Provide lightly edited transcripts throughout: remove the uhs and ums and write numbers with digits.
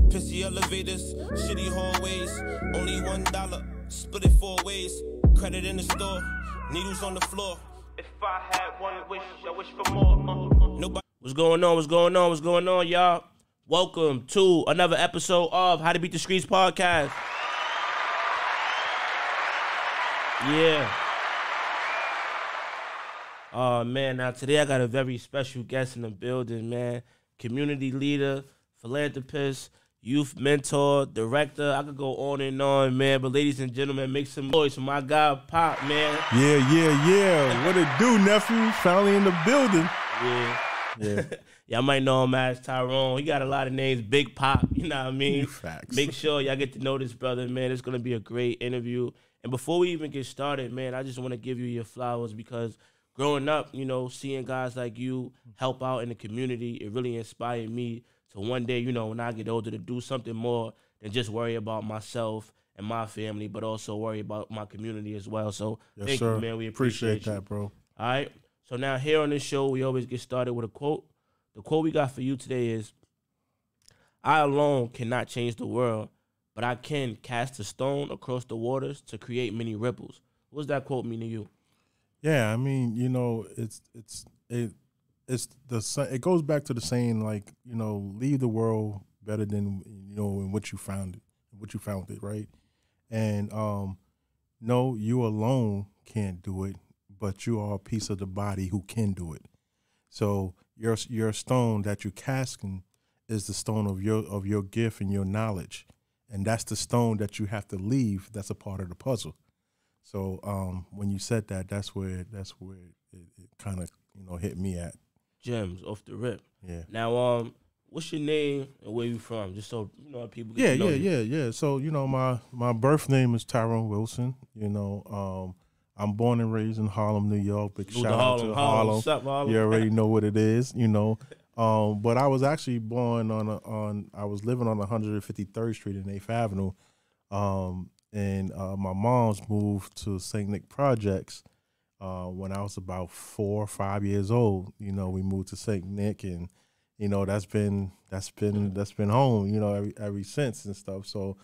Pissy elevators, shitty hallways, only $1, split it 4 ways. Credit in the store, needles on the floor. If I had one wish, I wish for more. Nobody. What's going on? What's going on? What's going on, y'all? Welcome to another episode of How to Beat the Streets podcast. Yeah. Oh, man. Now, today I got a very special guest in the building, man. Community leader, philanthropist, youth mentor, director. I could go on and on, man. But ladies and gentlemen, make some noise for my guy, Pop, man. Yeah. What it do, nephew? Finally in the building. Yeah. Y'all might know him as Tyrone. He got a lot of names. Big Pop, you know what I mean? Facts. Make sure y'all get to know this brother, man. It's going to be a great interview. And before we even get started, man, I just want to give you your flowers because growing up, you know, seeing guys like you help out in the community, it really inspired me to one day, you know, when I get older, to do something more than just worry about myself and my family, but also worry about my community as well. So thank you, man. We appreciate that, bro. All right. So now here on this show, we always get started with a quote. The quote we got for you today is, I alone cannot change the world, but I can cast a stone across the waters to create many ripples. What does that quote mean to you? Yeah, I mean, you know, it goes back to the saying, like, you know, leave the world better than, you know, in what you found it, right? And no, you alone can't do it, but you are a piece of the body who can do it. So your stone that you're casting is the stone of your gift and your knowledge, and that's the stone that you have to leave. That's a part of the puzzle. So when you said that, that's where it kind of, you know, hit me at. Gems off the rip. Yeah. Now, what's your name and where you from? Just so you know people get to know you. Yeah. So, you know, my birth name is Tyrone Wilson. You know, I'm born and raised in Harlem, New York. Big shout out to Harlem. What's up, Harlem? You already know what it is, you know. But I was actually born I was living on 153rd Street and 8th Avenue. And my mom's moved to St. Nick Projects when I was about 4 or 5 years old. You know, we moved to St. Nick, and you know that's been home. You know, every since and stuff. So,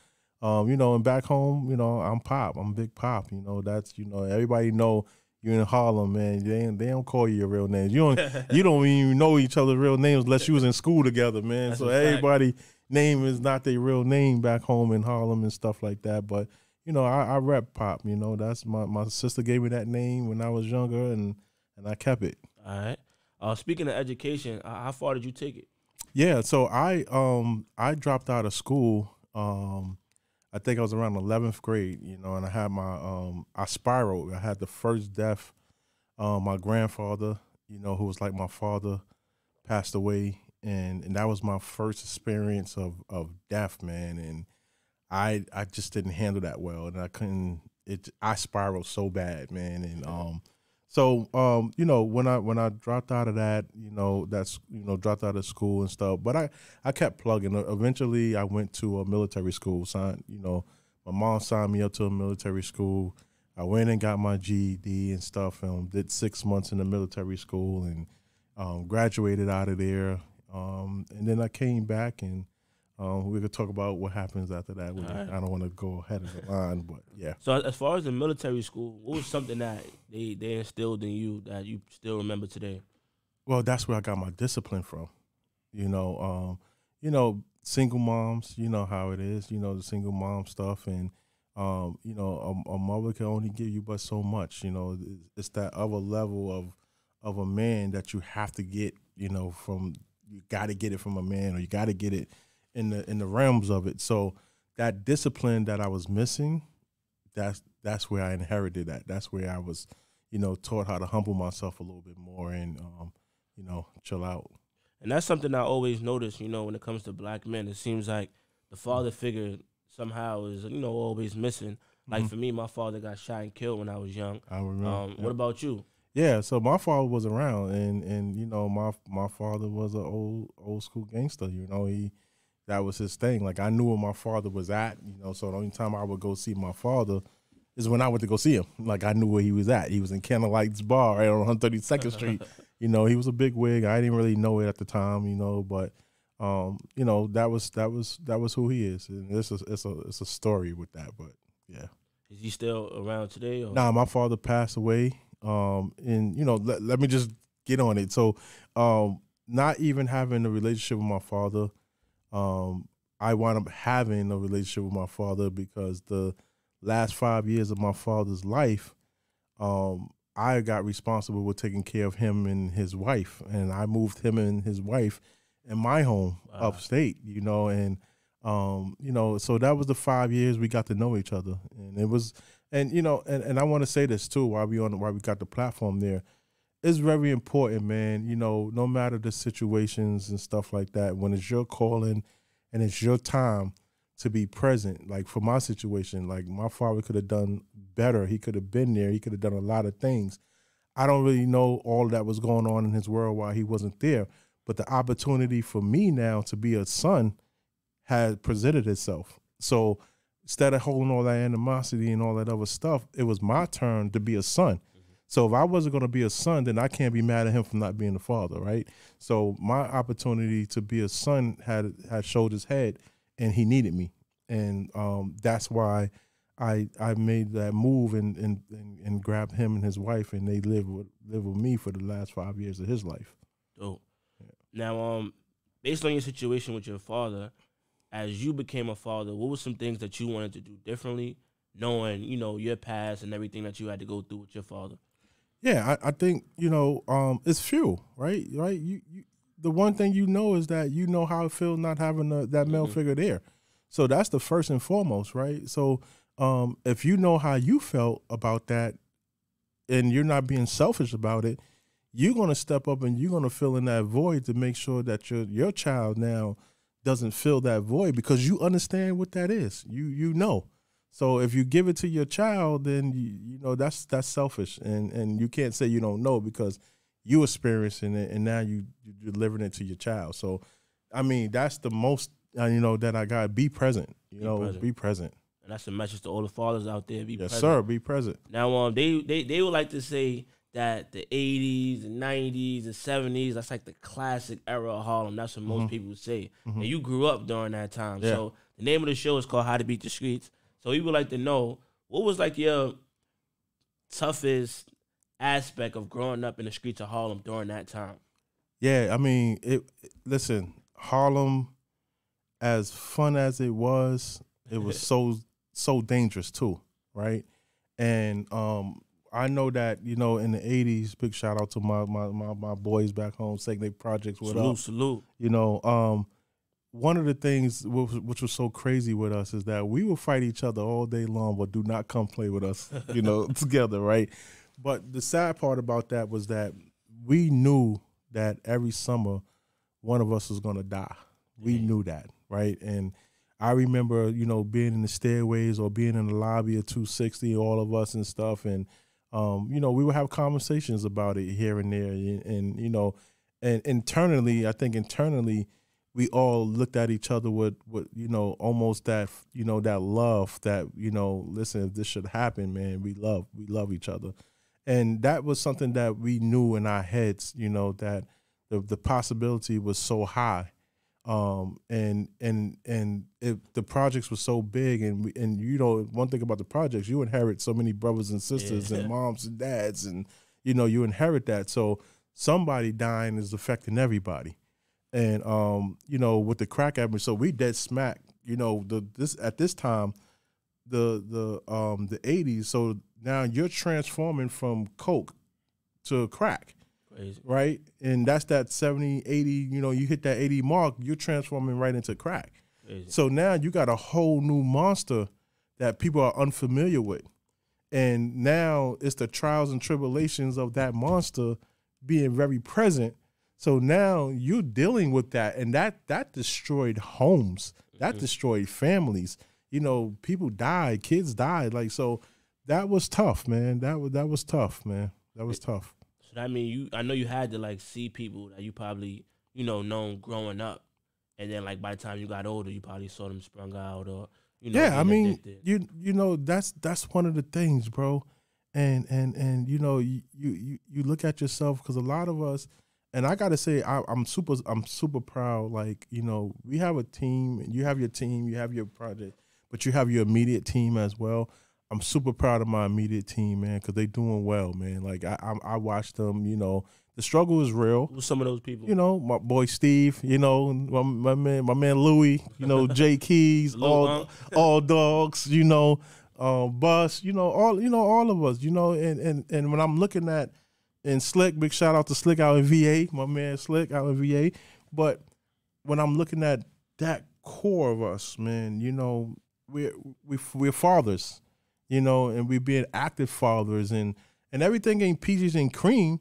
you know, and back home, you know, I'm Pop. I'm Big Pop. You know, that's, you know, everybody know you in Harlem, man. They don't call you your real names. You don't even know each other's real names unless you was in school together, man. That's so everybody name is not their real name back home in Harlem and stuff like that. But you know, I rep Pop. You know, that's my sister gave me that name when I was younger, and I kept it. All right. Speaking of education, how far did you take it? Yeah, so I dropped out of school. I think I was around 11th grade. You know, and I had my I spiraled. I had the first death. My grandfather, you know, who was like my father, passed away, and that was my first experience of death, man. And I just didn't handle that well, and I spiraled so bad, man. And so you know, when I dropped out of that, you know, dropped out of school and stuff, but I kept plugging. Eventually I went to a military school. You know, my mom signed me up to a military school. I went and got my GED and stuff, and did 6 months in the military school, and graduated out of there. And then I came back, and we could talk about what happens after that. Right. I don't want to go ahead of the line, but yeah. So as far as the military school, what was something that they instilled in you that you still remember today? Well, that's where I got my discipline from. You know, single moms, you know how it is, you know, the single mom stuff. And, you know, a mother can only give you but so much. You know, it's that other level of a man that you have to get, you know, you got to get it from a man, or you got to get it in the realms of it. So that discipline that I was missing, that's where I inherited that. That's where I was, you know, taught how to humble myself a little bit more and, you know, chill out. And that's something I always notice, you know, when it comes to black men. It seems like the father figure somehow is, you know, always missing. Like for me, my father got shot and killed when I was young. I remember. What about you? Yeah, so my father was around, and you know, my father was an old school gangster. You know, that was his thing. Like, I knew where my father was at, you know, so the only time I would go see my father is when I went to go see him. Like, I knew where he was at. He was in Candlelight's Bar right on 132nd Street, You know, he was a big wig. I didn't really know it at the time, you know, but you know, that was who he is. And it's a story with that, but yeah. Is he still around today? Or? Nah, my father passed away. And you know, let me just get on it. So, not even having a relationship with my father, I wound up having a relationship with my father because the last 5 years of my father's life, I got responsible with taking care of him and his wife, and I moved him and his wife in my home upstate, you know, and you know, so that was the 5 years we got to know each other, and it was, and you know, and I want to say this too, while we got the platform there, it's very important, man. You know, no matter the situations and stuff like that, when it's your calling and it's your time to be present, like for my situation, like my father could have done better. He could have been there. He could have done a lot of things. I don't really know all that was going on in his world while he wasn't there, but the opportunity for me now to be a son had presented itself. So instead of holding all that animosity and all that other stuff, it was my turn to be a son. So if I wasn't going to be a son, then I can't be mad at him for not being a father, right? So my opportunity to be a son had showed his head, and he needed me, and that's why I made that move and grabbed him and his wife, and they live with me for the last 5 years of his life. Dope. Yeah. Now, based on your situation with your father, as you became a father, what were some things that you wanted to do differently, knowing, you know, your past and everything that you had to go through with your father? Yeah, I think, you know, it's few, right? Right. You the one thing you know is that you know how it feels not having that male figure there. So that's the first and foremost, right? So if you know how you felt about that and you're not being selfish about it, you're going to step up and you're going to fill in that void to make sure that your child now doesn't fill that void, because you understand what that is. You know. So if you give it to your child, then you know that's selfish, and you can't say you don't know, because you experiencing it and now you're delivering it to your child. So, I mean, that's the most you know that I got. Be present. Be present. And that's a message to all the fathers out there. Be present. Yes, sir. Be present. Now, they would like to say that the 80s and 90s and 70s, that's like the classic era of Harlem. That's what most people would say. And you grew up during that time. Yeah. So the name of the show is called How to Beat the Streets. So we would like to know, what was like your toughest aspect of growing up in the streets of Harlem during that time? Yeah, I mean, listen, Harlem, as fun as it was so dangerous too, right? And I know that, you know, in the 80s, big shout out to my boys back home, Segnet Projects, what up? Salute. You know, one of the things which was so crazy with us is that we would fight each other all day long, but do not come play with us, you know, together, right? But the sad part about that was that we knew that every summer one of us was going to die. We knew that, right? And I remember, you know, being in the stairways or being in the lobby of 260, all of us and stuff, and you know, we would have conversations about it here and there, and you know, and internally, I think internally, we all looked at each other with you know, almost that, you know, that love that, you know, listen, if this should happen, man, we love each other. And that was something that we knew in our heads, you know, that the possibility was so high. And the projects were so big, and you know, one thing about the projects, you inherit so many brothers and sisters and moms and dads, and you know, you inherit that. So somebody dying is affecting everybody. And you know, with the crack epidemic, so we dead smack, you know, at this time, the 80s. So now you're transforming from coke to crack. Crazy. Right? And that's that 70, 80, you know, you hit that 80 mark, you're transforming right into crack. Crazy. So now you got a whole new monster that people are unfamiliar with. And now it's the trials and tribulations of that monster being very present. So now you're dealing with that, and that destroyed homes. That destroyed families. You know, people died, kids died. Like, so that was tough, man. That was tough, man. That was tough. So I mean, I know you had to like see people that you probably, you know, known growing up, and then like by the time you got older, you probably saw them sprung out, or you know. Yeah, I mean, you know, that's one of the things, bro. and you know, you look at yourself, because a lot of us, and I gotta say, I'm super proud. Like, you know, we have a team, and you have your team, you have your project, but you have your immediate team as well. I'm super proud of my immediate team, man, because they doing well, man. Like I watch them, you know, the struggle is real. Who's some of those people? You know, my boy Steve, you know, my man Louis, you know, Jay Keys, all dogs, you know, Bus, you know, all of us, you know, and when I'm looking at, and Slick, big shout out to Slick out in VA, my man Slick out in VA. But when I'm looking at that core of us, man, you know, we're fathers, you know, and we being active fathers, and everything ain't peaches and cream,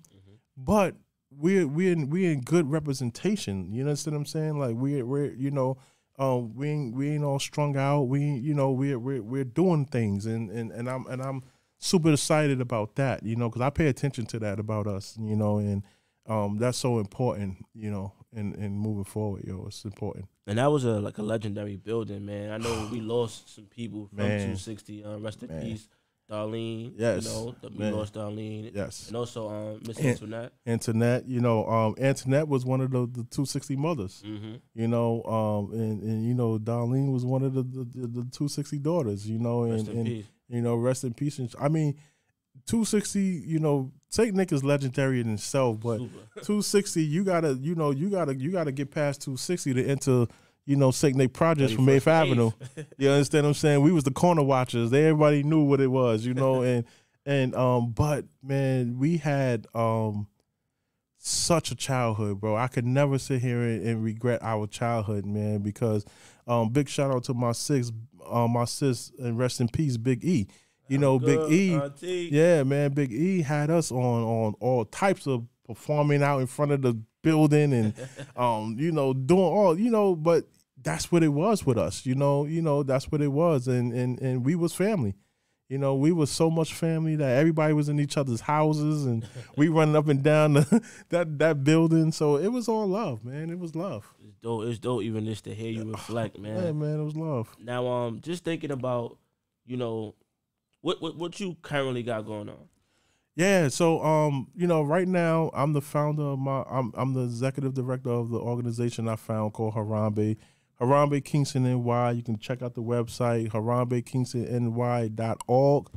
but we're in good representation. You understand what I'm saying? Like we're you know, we ain't all strung out. We, you know, we're doing things, and I'm super excited about that, you know, because I pay attention to that about us, you know, and that's so important, you know, in moving forward, yo, it's important. And that was a legendary building, man. I know we lost some people from 260. Rest in peace, Darlene. Yes, you know, we lost Darlene. Yes, and also Miss Antoinette. Antoinette, you know, Antoinette was one of the 260 mothers. You know, and you know, Darlene was one of the 260 daughters. You know, Rest in peace. You know, rest in peace. I mean, 260, you know, St. Nick is legendary in itself, but 260, you gotta get past 260 to enter, you know, St. Nick Projects from 8th Avenue. You understand what I'm saying? We was the corner watchers. Everybody knew what it was, you know, but man, we had such a childhood, bro. I could never sit here and regret our childhood, man, because big shout out to my sis, and rest in peace, Big E. You know, Big E, Auntie. Yeah, man, Big E had us on all types of performing out in front of the building, and you know, doing all, you know, but that's what it was with us, you know, that's what it was, and we was family. You know, we was so much family that everybody was in each other's houses, and we running up and down that building. So it was all love, man. It was love. It's dope even just to hear you reflect, man. Yeah, man, it was love. Now, just thinking about, you know, what you currently got going on. Yeah, so you know, right now I'm the founder of I'm the executive director of the organization I found called Harambee. Harambee Kingston NY. You can check out the website, harambeekingstonny.org.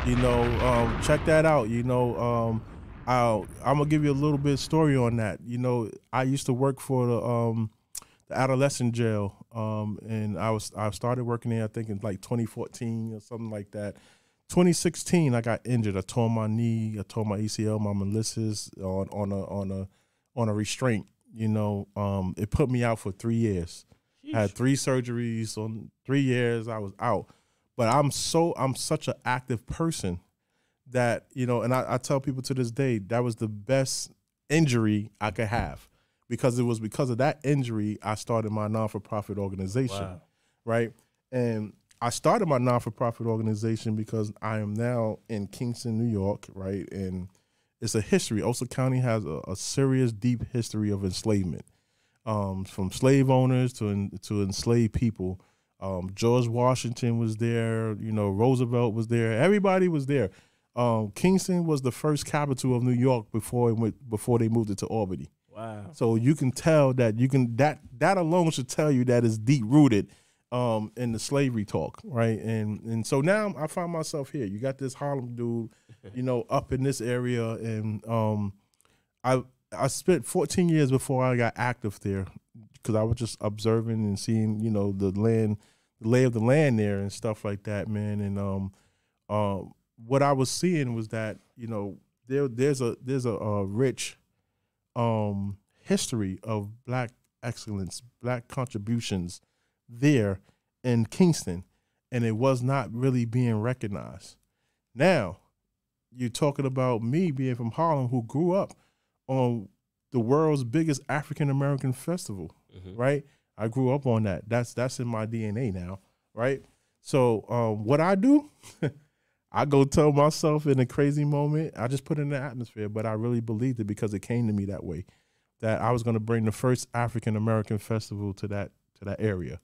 You know, check that out. You know, I'm gonna give you a little bit of story on that. You know, I used to work for the adolescent jail, and I started working there, I think in like 2014 or something like that. 2016, I got injured. I tore my knee, I tore my ACL, my meniscus on a restraint. You know, it put me out for 3 years. I had 3 surgeries on 3 years. I was out, but I'm such an active person that, you know, and I tell people to this day that was the best injury I could have, because it was because of that injury I started my non-for-profit organization. Wow. Right? And I started my non-for-profit organization because I am now in Kingston, New York, right? And it's a history. Ulster County has a serious, deep history of enslavement. From slave owners to enslaved people. George Washington was there, you know, Roosevelt was there, everybody was there. Kingston was the first capital of New York before they moved it to Albany. Wow. So you can tell that that alone should tell you that it's deep rooted in the slavery talk, right? And so now I find myself here. You got this Harlem dude, you know, up in this area, and I spent 14 years before I got active there, because I was just observing and seeing, you know, the lay of the land there and stuff like that, man. And what I was seeing was that, you know, there's a rich history of Black excellence, Black contributions there in Kingston, and it was not really being recognized. Now, you're talking about me being from Harlem, who grew up on the world's biggest African-American festival, right? I grew up on that. That's in my DNA now, right? So what I do, I go tell myself in a crazy moment, I just put it in the atmosphere, but I really believed it because it came to me that way, that I was going to bring the first African-American festival to that area.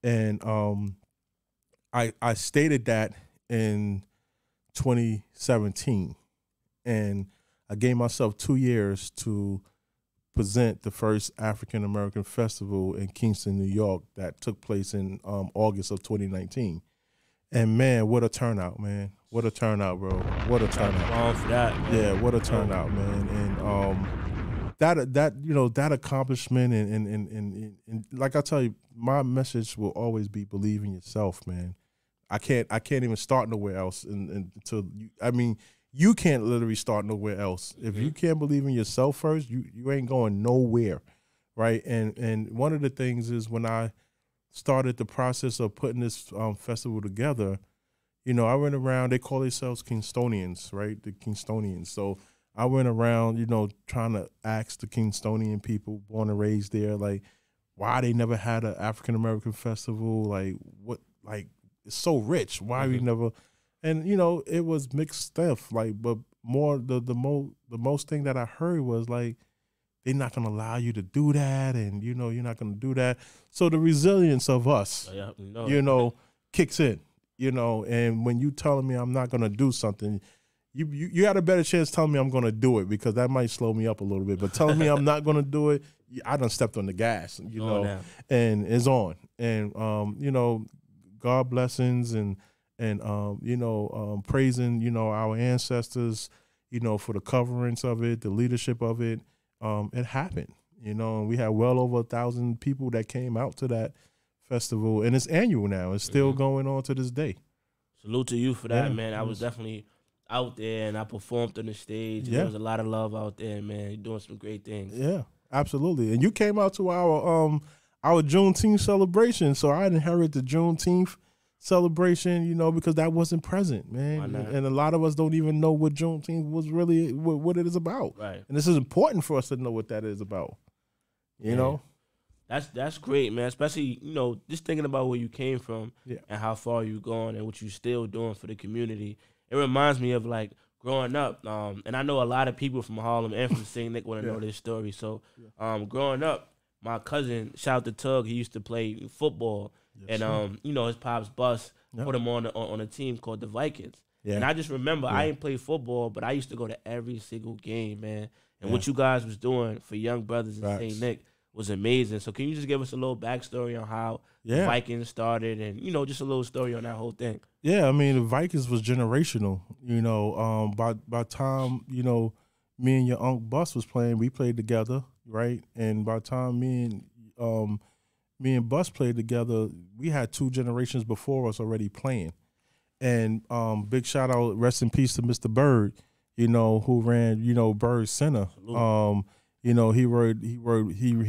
And I stated that in 2017, and I gave myself 2 years to present the first African American festival in Kingston, New York, that took place in August of 2019. And man, what a turnout, man! What a turnout, bro! What a turnout! On for that, man. Yeah, what a turnout, man! And that accomplishment and like I tell you, my message will always be believe in yourself, man. I can't even start nowhere else until you can't literally start nowhere else. If you can't believe in yourself first, you ain't going nowhere, right? And one of the things is when I started the process of putting this festival together, I went around, they call themselves Kingstonians, right? The Kingstonians. So I went around, trying to ask the Kingstonian people born and raised there, like, why they never had an African-American festival, like, what, like, it's so rich, why we never, and, it was mixed stuff, like, but more, the most thing that I heard was, like, they're not going to allow you to do that, and, you're not going to do that. So the resilience of us, kicks in, and when you telling me I'm not going to do something, you had a better chance telling me I'm going to do it, because that might slow me up a little bit. But telling me I'm not going to do it, I done stepped on the gas, and it's on. And, God blessings and praising, our ancestors, for the coverings of it, the leadership of it. It happened, and we had well over 1,000 people that came out to that festival, and it's annual now. It's still going on to this day. Salute to you for that, man. I was definitely out there, and I performed on the stage. There was a lot of love out there, man. You're doing some great things. Yeah, absolutely. And you came out to our Juneteenth celebration, so I inherited the Juneteenth celebration, because that wasn't present, man. And a lot of us don't even know what Juneteenth was really, what it is about. Right. And this is important for us to know what that is about. You know? That's great, man. Especially, just thinking about where you came from and how far you've gone and what you're still doing for the community. It reminds me of, like, growing up, and I know a lot of people from Harlem and from St. Nick want to know this story. So growing up, my cousin, shout out to Tug, he used to play football. Yes, and his pop's bus put him on a team called the Vikings. Yeah. And I just remember I ain't play football, but I used to go to every single game, man. And what you guys was doing for young brothers in St. Nick was amazing. So can you just give us a little backstory on how the Vikings started and, just a little story on that whole thing? Yeah, I mean, the Vikings was generational. By time, me and your Uncle Bus was playing, we played together, right? And by the time me and Bus played together, we had 2 generations before us already playing. And big shout out, rest in peace to Mr. Bird, who ran, Bird Center. He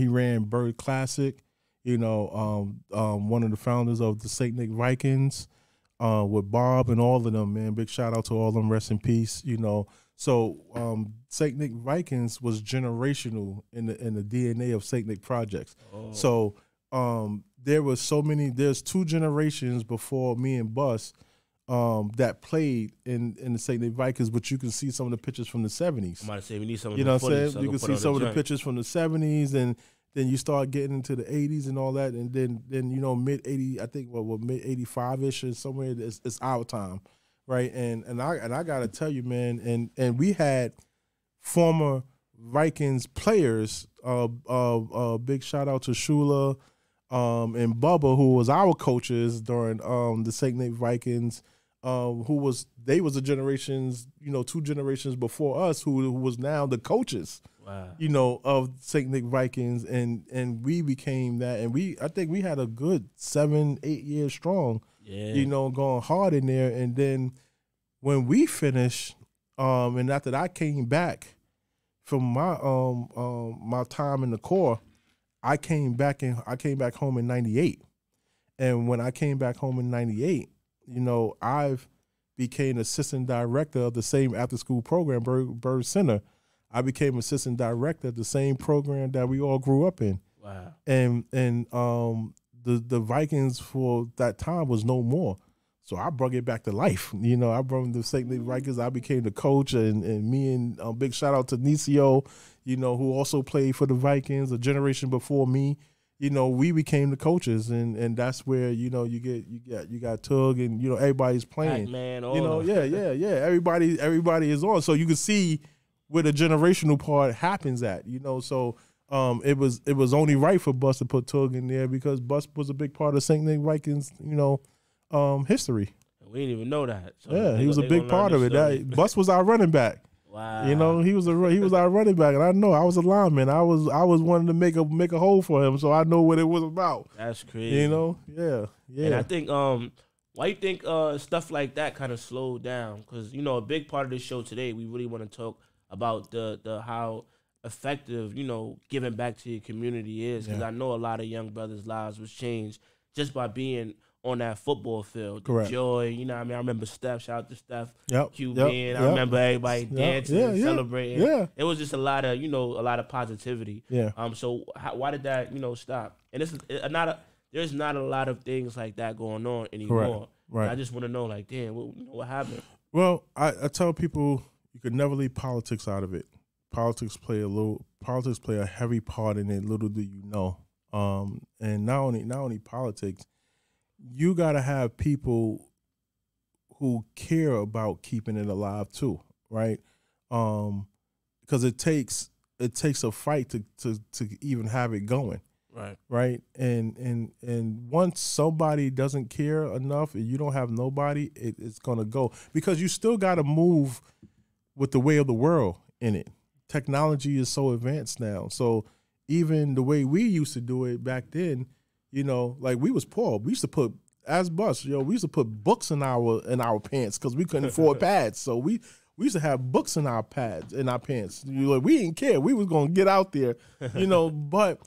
ran Bird Classic, one of the founders of the St. Nick Vikings, with Bob and all of them, man. Big shout out to all of them, rest in peace, So St. Nick Vikings was generational in the DNA of St. Nick Projects. Oh. So there was there's 2 generations before me and Bus that played in the St. Nick Vikings, but you can see some of the pictures from the 70s. I'm about to say, we need some of the footage. You know what I'm saying? You can see some of the pictures from the 70s, and then you start getting into the 80s and all that, and then mid-80, I think, mid-85-ish or somewhere, it's our time, right? And I got to tell you, man, and we had former Vikings players, big shout out to Shula, and Bubba, who was our coaches during the St. Nick Vikings, they was the generations, 2 generations before us, who was now the coaches, of St. Nick Vikings, and we became that, and I think we had a good 7-8 years strong, going hard in there, and then when we finished, and after I came back from my my time in the Corps, I came back home in 98. And when I came back home in 98, I became assistant director of the same after school program, Bird Center. I became assistant director of the same program that we all grew up in. Wow. And the Vikings for that time was no more. So I brought it back to life. I brought the St. Nick Vikings. I became the coach, and me and big shout out to Nicio, who also played for the Vikings a generation before me. we became the coaches, and that's where you got Tug, and everybody's playing. Pac-Man, yeah. Everybody is on, so you can see where the generational part happens at. So it was only right for Bus to put Tug in there because Bus was a big part of St. Nick Vikings history. We didn't even know that. So yeah, he was a big part of it. Bus was our running back. Wow. He was our running back, and I know I was a lineman. I was wanting to make a hole for him, so I know what it was about. That's crazy. Yeah. And I think why you think stuff like that kind of slowed down? Because a big part of this show today, we really want to talk about the how effective giving back to your community is. Because I know a lot of young brothers' lives was changed just by being on that football field. Correct. The joy, I remember Steph, shout out to Steph, QB, I remember everybody dancing and celebrating. Yeah. It was just a lot of positivity. Yeah. So why did that, stop? And there's not a lot of things like that going on anymore. Correct. Right. I just want to know, like, damn, what happened? Well, I tell people you could never leave politics out of it. Politics play a heavy part in it, little do you know. And not only politics, you got to have people who care about keeping it alive too, right? Because it takes a fight to even have it going, right? And once somebody doesn't care enough and you don't have nobody, it's gonna go, because you still got to move with the way of the world in it. Technology is so advanced now, so even the way we used to do it back then. Like we was poor. We used to put books in our pants because we couldn't afford pads. So we used to have books in our pants. We didn't care. We was gonna get out there, But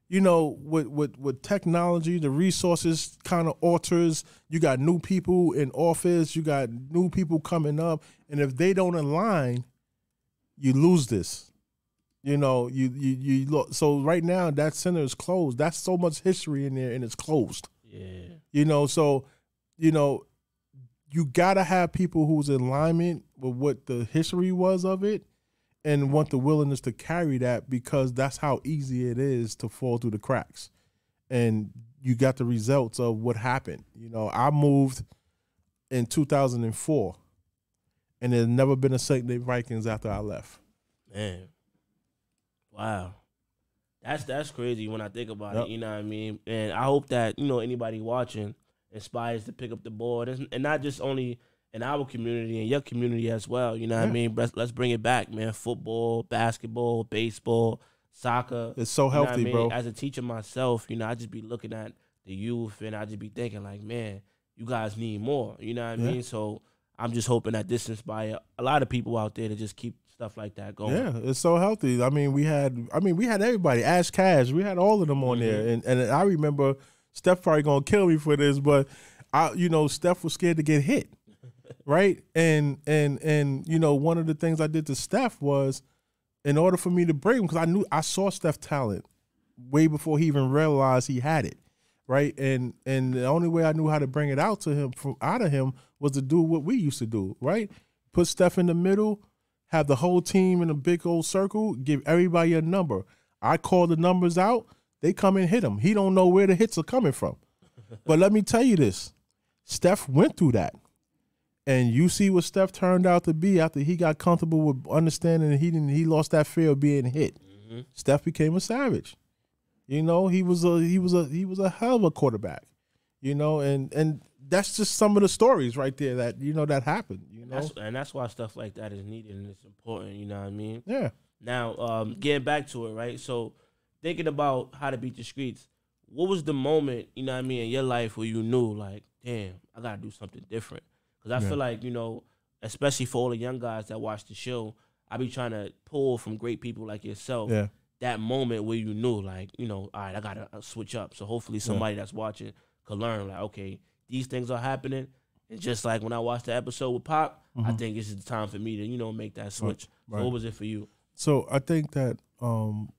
with technology, the resources kind of alters. You got new people in office. You got new people coming up, and if they don't align, you lose this. So right now that center is closed. That's so much history in there, and it's closed. Yeah. So you gotta have people who's in alignment with what the history was of it, and want the willingness to carry that, because that's how easy it is to fall through the cracks. And you got the results of what happened. I moved in 2004, and there's never been a St. Nick Vikings after I left. Man. Wow. That's crazy when I think about it, you know what I mean? And I hope that, anybody watching inspires to pick up the ball, and not just only in our community and your community as well, you know what I mean? Let's bring it back, man. Football, basketball, baseball, soccer. It's so healthy, bro. As a teacher myself, I just be looking at the youth, and I just be thinking like, man, you guys need more, you know what I mean? So I'm just hoping that this inspire a lot of people out there to just keep stuff like that going. Yeah, it's so healthy. We had everybody. Ash Cash, we had all of them on there, and I remember Steph probably gonna kill me for this, but Steph was scared to get hit, right? And one of the things I did to Steph was, in order for me to break him, because I saw Steph's talent way before he even realized he had it, right? And the only way I knew how to bring it out of him was to do what we used to do, right? Put Steph in the middle. Have the whole team in a big old circle, give everybody a number. I call the numbers out, they come and hit him. He don't know where the hits are coming from. But let me tell you this, Steph went through that. And you see what Steph turned out to be after he got comfortable with understanding that he lost that fear of being hit. Steph became a savage. He was a hell of a quarterback. And that's just some of the stories right there that that happened. That's why stuff like that is needed and it's important. You know what I mean? Yeah. Now, getting back to it, right? So, thinking about how to beat the streets, what was the moment, in your life where you knew, like, damn, I gotta do something different? Because I feel like, especially for all the young guys that watch the show, I be trying to pull from great people like yourself. Yeah. That moment where you knew, like, all right, I gotta switch up. So hopefully somebody that's watching could learn, like, okay, these things are happening. And just like when I watched the episode with Pop, I think this is the time for me to, make that switch. Right. So what was it for you? So I think that one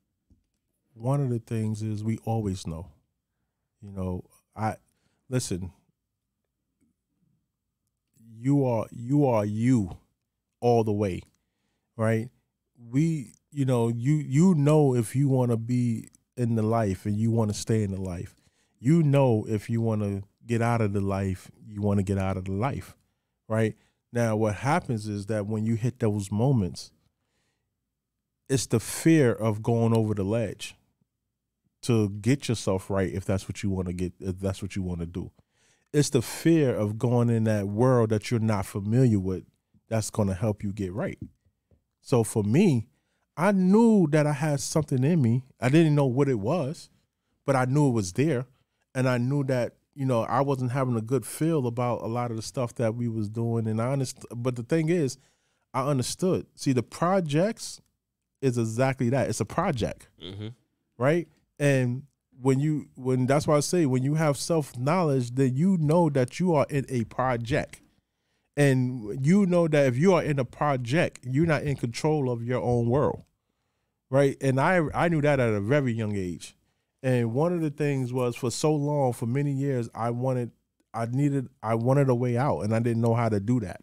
of the things is we always know. Listen, you are you all the way, right? You know if you want to be in the life and you want to stay in the life, you know if you want to get out of the life, you want to get out of the life, right? Now, what happens is that when you hit those moments, it's the fear of going over the ledge to get yourself right if that's what you want to get, if that's what you want to do. It's the fear of going in that world that you're not familiar with that's going to help you get right. So for me, I knew that I had something in me. I didn't know what it was, but I knew it was there. And I knew that, you know, I wasn't having a good feel about a lot of the stuff that we was doing. And I understood, but the thing is, I understood. See, the projects is exactly that. It's a project, right? And when that's why I say, when you have self-knowledge, then you know that you are in a project. And you know that if you are in a project, you're not in control of your own world, right? And I knew that at a very young age. And one of the things was, for so long, for many years, I wanted a way out, and I didn't know how to do that.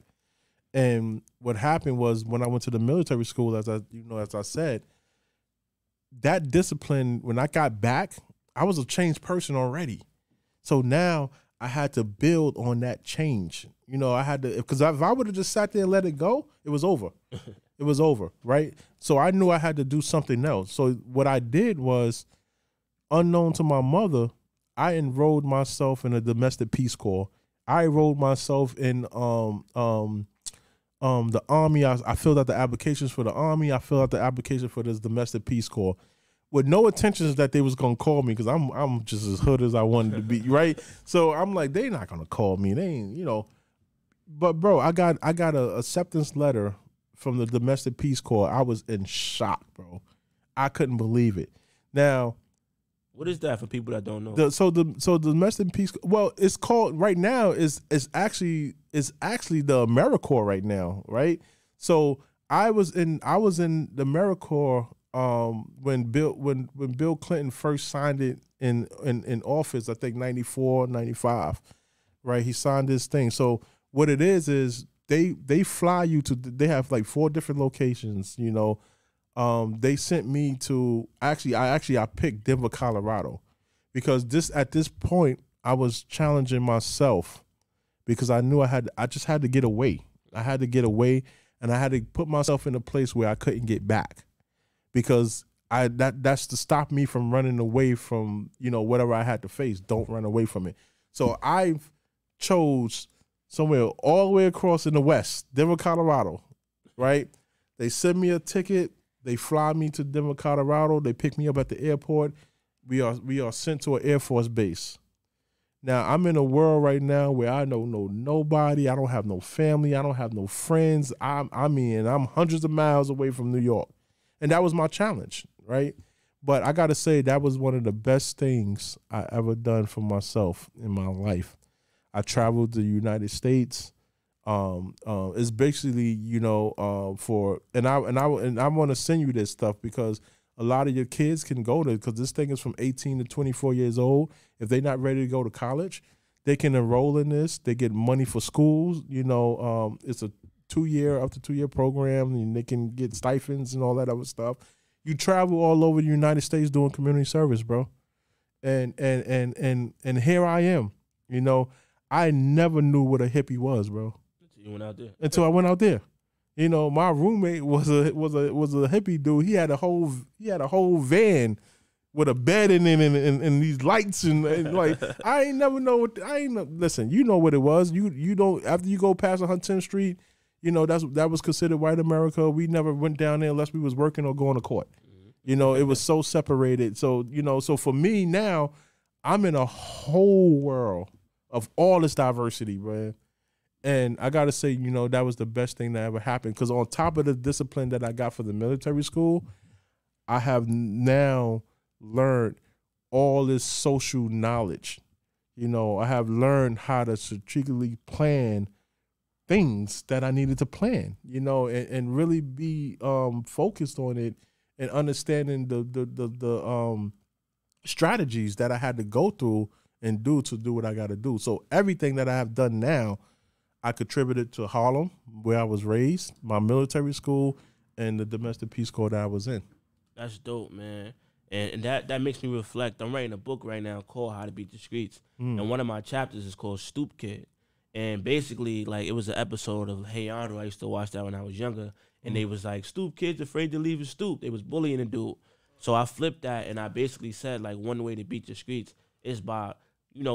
And what happened was, when I went to the military school, as I said, that discipline, when I got back, I was a changed person already. So now I had to build on that change. You know, I had to, because if I would have just sat there and let it go, it was over. It was over, right? So I knew I had to do something else. So what I did was, unknown to my mother, I enrolled myself in a domestic Peace Corps. I enrolled myself in the Army. I filled out the applications for the Army. I filled out the application for this domestic Peace Corps, with no intentions that they was gonna call me, because I'm just as hood as I wanted to be, right? So I'm like, they not gonna call me. They ain't, you know. But bro, I got a acceptance letter from the domestic Peace Corps. I was in shock, bro. I couldn't believe it. Now, what is that for people that don't know? So the domestic Peace, well, it's called right now is actually the AmeriCorps right now, right? So I was in the AmeriCorps when Bill Clinton first signed it in office, I think 94, 95, right? He signed this thing. So what it is they fly you to, they have like 4 different locations, you know. They sent me to, I picked Denver, Colorado, because at this point I was challenging myself, because I knew I just had to get away. I had to get away, and I had to put myself in a place where I couldn't get back, because that's to stop me from running away from, you know, whatever I had to face. Don't run away from it. So I chose somewhere all the way across in the West, Denver, Colorado, right? They send me a ticket. They fly me to Denver, Colorado. They pick me up at the airport. We are sent to an Air Force base. Now, I'm in a world right now where I don't know nobody. I don't have no family. I don't have no friends. I'm hundreds of miles away from New York. And that was my challenge, right? But I got to say, that was one of the best things I ever done for myself in my life. I traveled to the United States. It's basically, you know, and I want to send you this stuff, because a lot of your kids can go to, because this thing is from 18 to 24 years old. If they're not ready to go to college, they can enroll in this. They get money for schools. You know, it's a up to 2 year program, and they can get stipends and all that other stuff. You travel all over the United States doing community service, bro. And here I am. You know, I never knew what a hippie was, bro. You went out there. Until I went out there. You know, my roommate was a hippie dude. He had a whole van with a bed in it and these lights and like, I ain't never know listen, you know what it was. You don't, after you go past 110th Street, you know, that was considered white America. We never went down there unless we was working or going to court. You know, it was so separated. So, you know, so for me now, I'm in a whole world of all this diversity, man. And I got to say, you know, that was the best thing that ever happened. Because on top of the discipline that I got for the military school, I have now learned all this social knowledge. You know, I have learned how to strategically plan things that I needed to plan, you know, and really be focused on it and understanding the strategies that I had to go through and do what I got to do. So everything that I have done now, I contributed to Harlem, where I was raised, my military school, and the domestic Peace Corps that I was in. That's dope, man. And that makes me reflect. I'm writing a book right now called How to Beat the Streets. And one of my chapters is called Stoop Kid. And basically, like, it was an episode of Hey Arnold. I used to watch that when I was younger. And they was like, Stoop Kid's afraid to leave his stoop. They was bullying the dude. So I flipped that and I basically said, like, one way to beat the streets is by,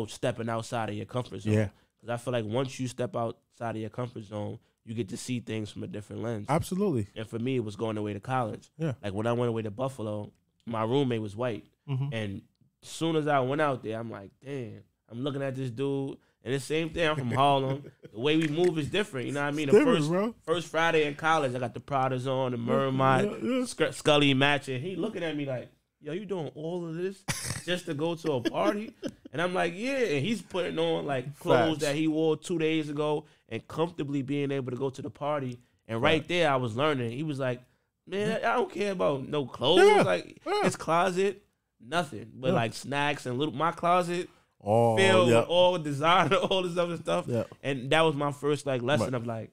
stepping outside of your comfort zone. Yeah. Because I feel like once you step outside of your comfort zone, you get to see things from a different lens. Absolutely. And for me, it was going away to college. Yeah. Like, when I went away to Buffalo, my roommate was white. And as soon as I went out there, I'm like, damn, I'm looking at this dude. And the same thing, I'm from Harlem. The way we move is different. You know what I mean? The first Friday in college, I got the Pradas on, the Mermot, Scully matching. He looking at me like, yo, you doing all of this just to go to a party? And I'm like, yeah. And he's putting on, like, clothes that he wore 2 days ago and comfortably being able to go to the party. And right there, I was learning. He was like, man, I don't care about no clothes. Like, his closet, nothing. But, like, snacks and my closet, filled with all designer, all this other stuff. Yeah. And that was my first, like, lesson of, like,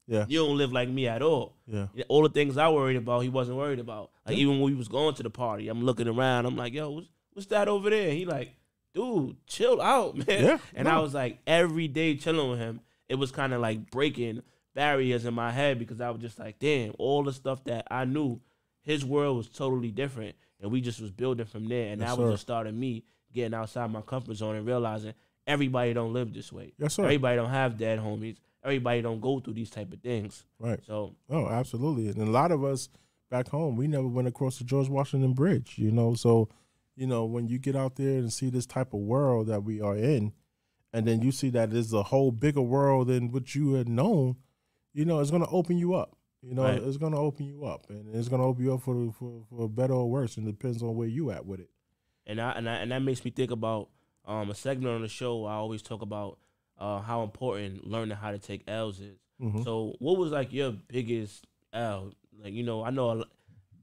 you don't live like me at all. Yeah. All the things I worried about, he wasn't worried about. Like, even when we was going to the party, I'm looking around. I'm like, yo, what's that over there? He like, dude, chill out, man. Yeah, and I was like, every day chilling with him, it was kind of like breaking barriers in my head because I was just like, damn, all the stuff that I knew, his world was totally different. And we just was building from there. And that was just started me getting outside my comfort zone and realizing everybody don't live this way. Yes, sir. Everybody don't have dead homies. Everybody don't go through these type of things. Right. So. Oh, absolutely. And a lot of us back home, we never went across the George Washington Bridge, So, when you get out there and see this type of world that we are in, and then you see that there's a whole bigger world than what you had known, it's going to open you up. It's going to open you up, and it's going to open you up for better or worse, and it depends on where you at with it. And that makes me think about a segment on the show. I always talk about how important learning how to take L's is. So what was, like, your biggest L? Like, I know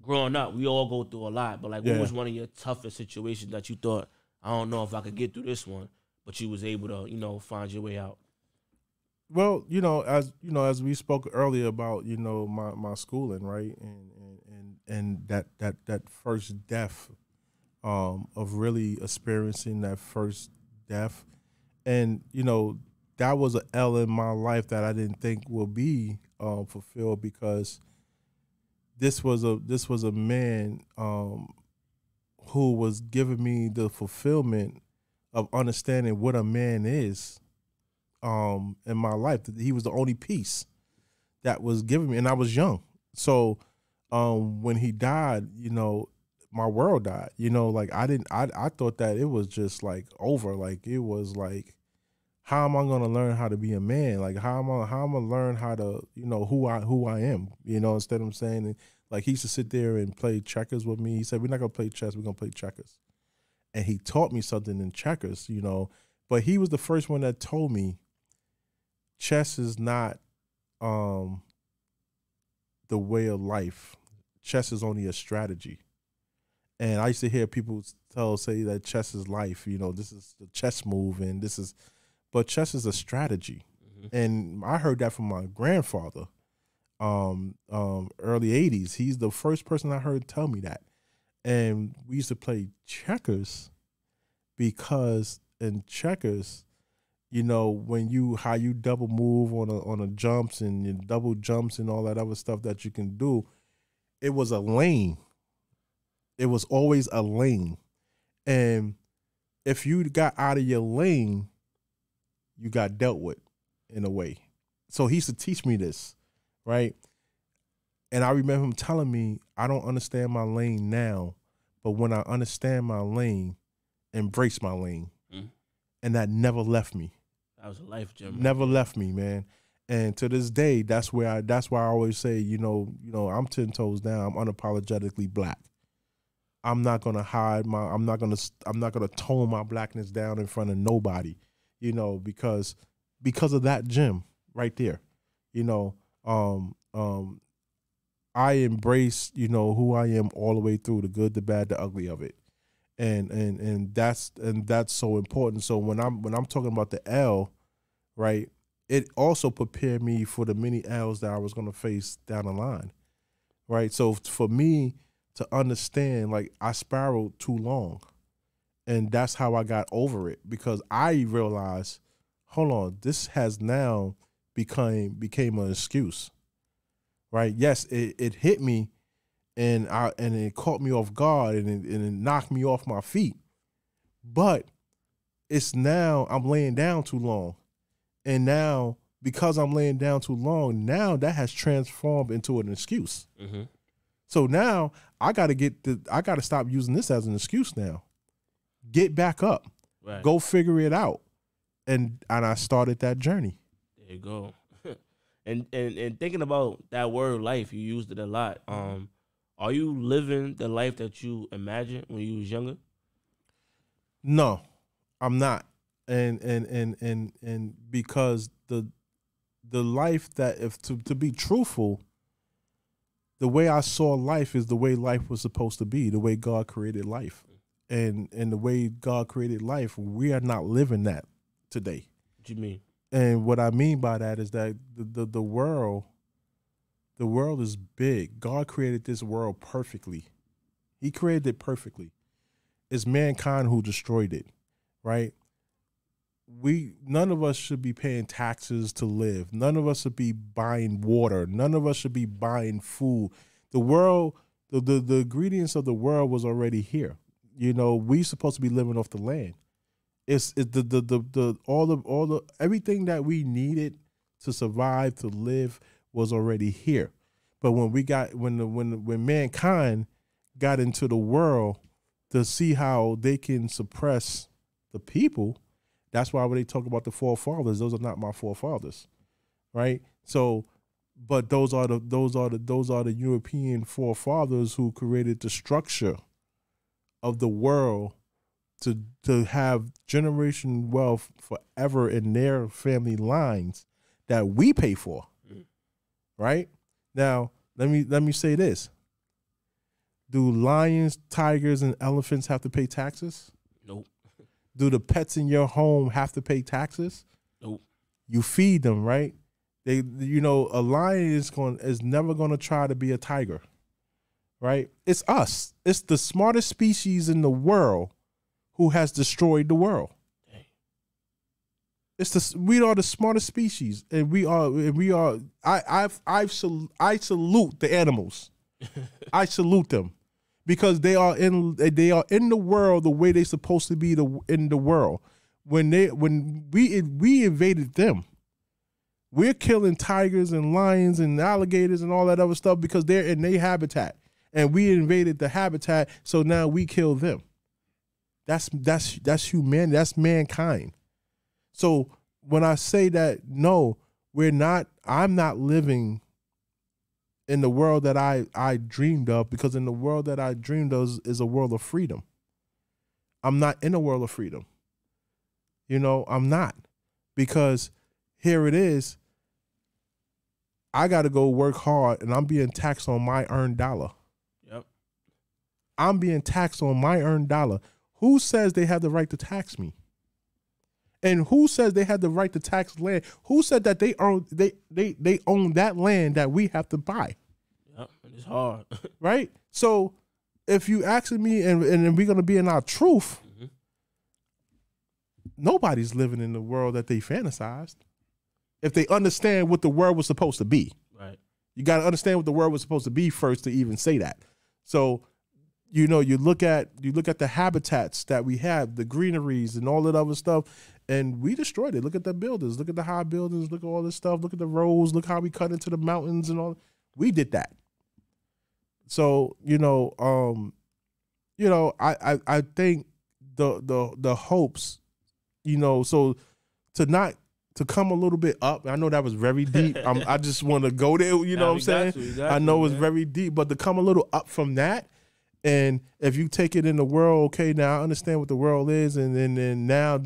growing up, we all go through a lot, but, like, what was one of your toughest situations that you thought, I don't know if I could get through this one, but you was able to, find your way out? Well, as we spoke earlier about, my schooling, right, and that first death, of really experiencing that first death, and that was an L in my life that I didn't think would be fulfilled, because this was a man who was giving me the fulfillment of understanding what a man is. In my life, he was the only piece that was given me, and I was young. So when he died, my world died. Like, I thought that it was just, like, over. Like, it was like, how am I gonna learn how to be a man? Like, how am I gonna learn how to, who I am? Instead of saying, like, he used to sit there and play checkers with me. He said, we're not gonna play chess, we're gonna play checkers. And he taught me something in checkers, But he was the first one that told me chess is not the way of life. Chess is only a strategy. And I used to hear people say that chess is life. This is the chess move, and but chess is a strategy. And I heard that from my grandfather, early 80s. He's the first person I heard tell me that. And we used to play checkers because in checkers, how you double move on a jumps and your double jumps and all that other stuff that you can do, it was a lane. It was always a lane. And if you got out of your lane, you got dealt with in a way. So he used to teach me this, right? And I remember him telling me, I don't understand my lane now, but when I understand my lane, embrace my lane. And that never left me. That was a life gem. Never left me, man. And to this day, that's why I always say, I'm 10 toes down. I'm unapologetically black. I'm not gonna hide I'm not gonna tone my blackness down in front of nobody, because of that gem right there. I embrace, who I am all the way through, the good, the bad, the ugly of it. And that's so important. So when I'm talking about the L, right, it also prepared me for the many L's that I was going to face down the line, right? So for me to understand, like, I spiraled too long. And that's how I got over it, because I realized, hold on, this has now became an excuse, right? Yes, it hit me, and it caught me off guard, and it knocked me off my feet. But it's now I'm laying down too long, and now because I'm laying down too long, now that has transformed into an excuse. Mm-hmm. So now I got to stop using this as an excuse now. Get back up. Right. Go figure it out. And I started that journey. There you go. and thinking about that word life, you used it a lot. Are you living the life that you imagined when you was younger? No, I'm not. And because the life that, if to be truthful, the way I saw life is the way life was supposed to be, the way God created life. And the way God created life, we are not living that today. What do you mean? And what I mean by that is that the world is big. God created this world perfectly. He created it perfectly. It's mankind who destroyed it, right? None of us should be paying taxes to live. None of us should be buying water. None of us should be buying food. The world, the ingredients of the world was already here. You know, we supposed to be living off the land. It's all the everything that we needed to survive, to live, was already here. But when mankind got into the world to see how they can suppress the people, that's why when they talk about the forefathers, those are not my forefathers, right? So, but those are the European forefathers who created the structure of the world to have generation wealth forever in their family lines that we pay for. Right? Now, let me say this. Do lions, tigers, and elephants have to pay taxes? Nope. Do the pets in your home have to pay taxes? Nope. You feed them, right? A lion is never gonna try to be a tiger. Right? It's us. It's the smartest species in the world who has destroyed the world. We are the smartest species, and I salute the animals. I salute them because they are in the world the way they're supposed to be in the world. When we invaded them, we're killing tigers and lions and alligators and all that other stuff because they're in their habitat. And we invaded the habitat, so now we kill them. That's humanity. That's mankind. So when I say that, no, I'm not living in the world that I dreamed of, because in the world that I dreamed of is a world of freedom. I'm not in a world of freedom. I'm not, because here it is. I got to go work hard, and I'm being taxed on my earned dollar. I'm being taxed on my earned dollar. Who says they have the right to tax me? And who says they have the right to tax land? Who said that they own that land that we have to buy? Yep, it's hard. Right? So if you asking me, and we're going to be in our truth, nobody's living in the world that they fantasized. If they understand what the world was supposed to be. Right. You got to understand what the world was supposed to be first to even say that. So you look at the habitats that we have, the greeneries and all that other stuff, and we destroyed it. Look at the buildings, look at the high buildings, look at all this stuff, look at the roads, look how we cut into the mountains and all. We did that. So, I think the hopes, so to come a little bit up. I know that was very deep. I just want to go there, what I'm saying? I know it's very deep, but to come a little up from that. And if you take it in the world, okay, now I understand what the world is, and then now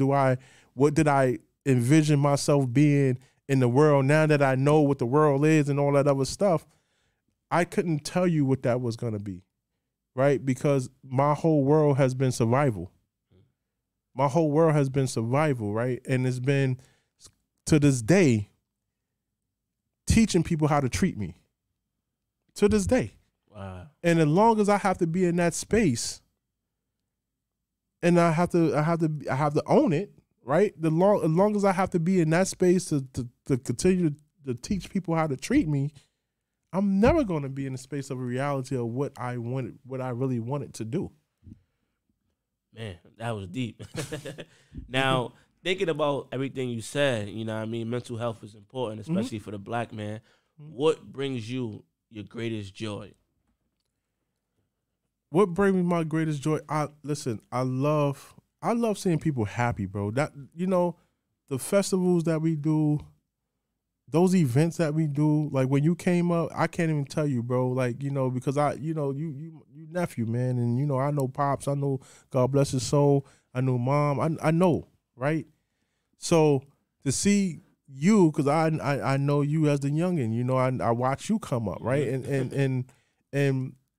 what did I envision myself being in the world now that I know what the world is and all that other stuff? I couldn't tell you what that was going to be, right? Because my whole world has been survival. My whole world has been survival, right? And it's been, to this day, teaching people how to treat me. To this day. Wow. And as long as I have to be in that space, and I have to own it, right? As long as I have to be in that space to continue to teach people how to treat me, I'm never going to be in the space of a reality of what I really wanted to do. Man, that was deep. Now, thinking about everything you said, you know what I mean, mental health is important, especially for the black man. What brings you your greatest joy? What brings me my greatest joy? I love seeing people happy, bro. That, you know, the festivals that we do, those events that we do, like when you came up, I can't even tell you, bro. Like, you know, because you nephew, man, and you know, I know Pops, I know, God bless his soul, I know Mom, I know, right? So to see you, because I know you as the youngin, you know, I watch you come up, right? And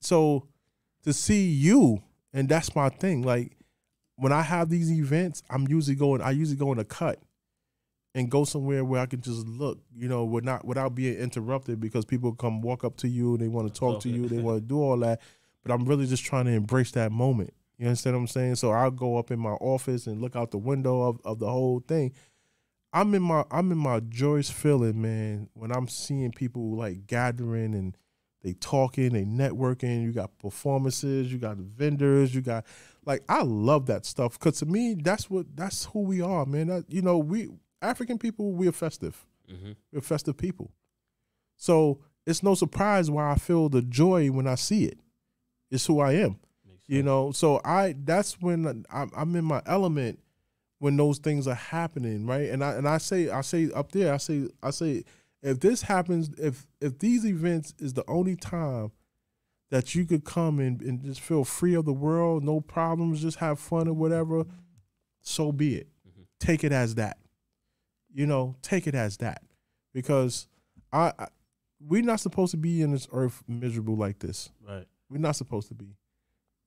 so to see you, and that's my thing. Like when I have these events, I usually go in a cut and go somewhere where I can just look, you know, without being interrupted, because people come walk up to you and they want to talk to you, they want to do all that, but I'm really just trying to embrace that moment. You understand what I'm saying? So I'll go up in my office and look out the window of the whole thing. I'm in my joyous feeling, man, when I'm seeing people like gathering and they talking, they networking. You got performances, you got vendors, you got, like, I love that stuff, because to me that's who we are, man. You know, we African people, we're festive. We're festive people. So it's no surprise why I feel the joy when I see it. It's who I am. You know, so that's when I'm in my element, when those things are happening, right? And I say up there, I say if this happens, if these events is the only time that you could come and just feel free of the world, no problems, just have fun or whatever, so be it. Take it as that. You know, take it as that, because we're not supposed to be in this earth miserable like this. Right. We're not supposed to be.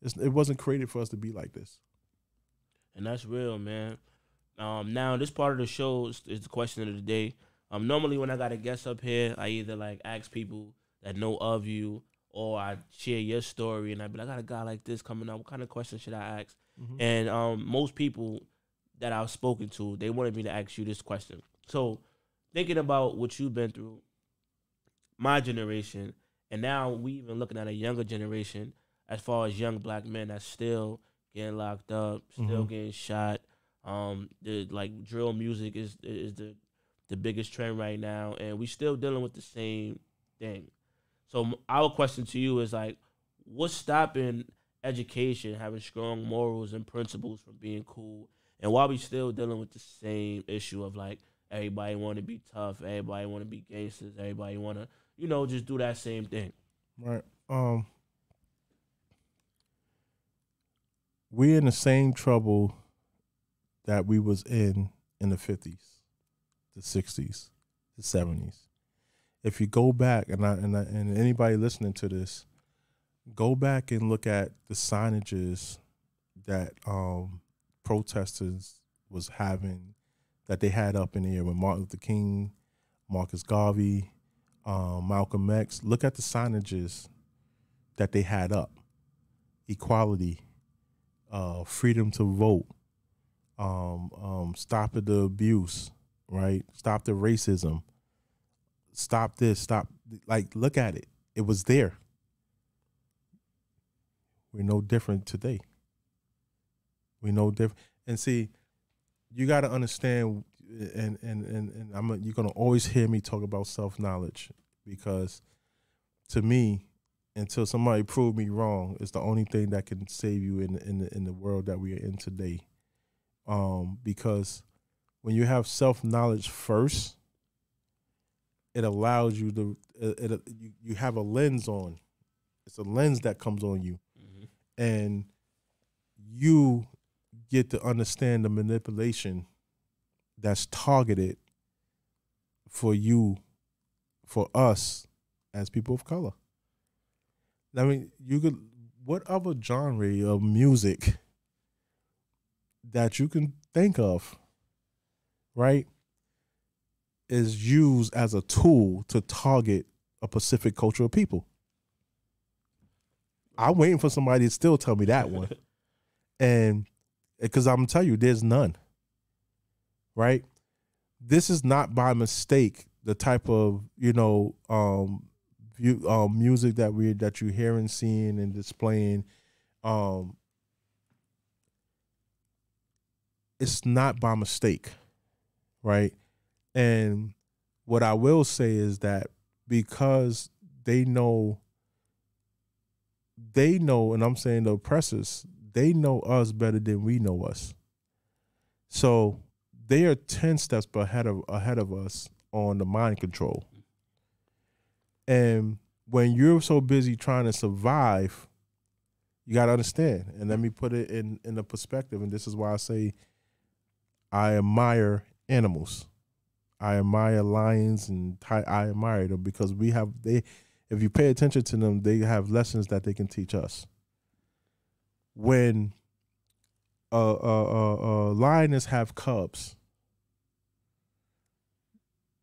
It wasn't created for us to be like this. And that's real, man. Now, this part of the show is the question of the day. Normally when I got a guest up here, I either like ask people that know of you, or I share your story, and I be like, I got a guy like this coming up. What kind of question should I ask? And most people that I've spoken to, they wanted me to ask you this question. So thinking about what you've been through, my generation, and now we even looking at a younger generation as far as young black men that's still getting locked up, still getting shot. The like drill music is the biggest trend right now, and we still dealing with the same thing. So our question to you is like, what's stopping education, having strong morals and principles from being cool, and why we still dealing with the same issue of like everybody want to be tough, everybody want to be gangsters, everybody want to, you know, just do that same thing. Right. We're in the same trouble that we was in the 50s, the 60s, the 70s. If you go back, and anybody listening to this, go back and look at the signages that protesters was having, that they had up in the air with Martin Luther King, Marcus Garvey, Malcolm X. Look at the signages that they had up: equality, freedom to vote, stop the abuse, right? Stop the racism. Stop this, stop. Like, look at it. It was there. We're no different today. We're no different. And see, you got to understand, and you're going to always hear me talk about self-knowledge, because to me, until somebody prove me wrong, it's the only thing that can save you in the world that we are in today. Because when you have self-knowledge first, it allows you to, you have a lens on. It's a lens that comes on you. And you get to understand the manipulation that's targeted for you, for us as people of color. I mean, you could, what other genre of music that you can think of, right, is used as a tool to target a specific culture of people? I'm waiting for somebody to still tell me that one. And because I'm going to tell you, there's none. Right? This is not by mistake the type of, music that you're hearing, seeing, and displaying. It's not by mistake, right? And what I will say is that because they know, and I'm saying the oppressors, they know us better than we know us. So they are 10 steps ahead of us on the mind control. And when you're so busy trying to survive, you got to understand. And let me put it in a perspective. And this is why I say I admire animals. I admire lions, and I admire them because if you pay attention to them, they have lessons that they can teach us. When lioness have cubs,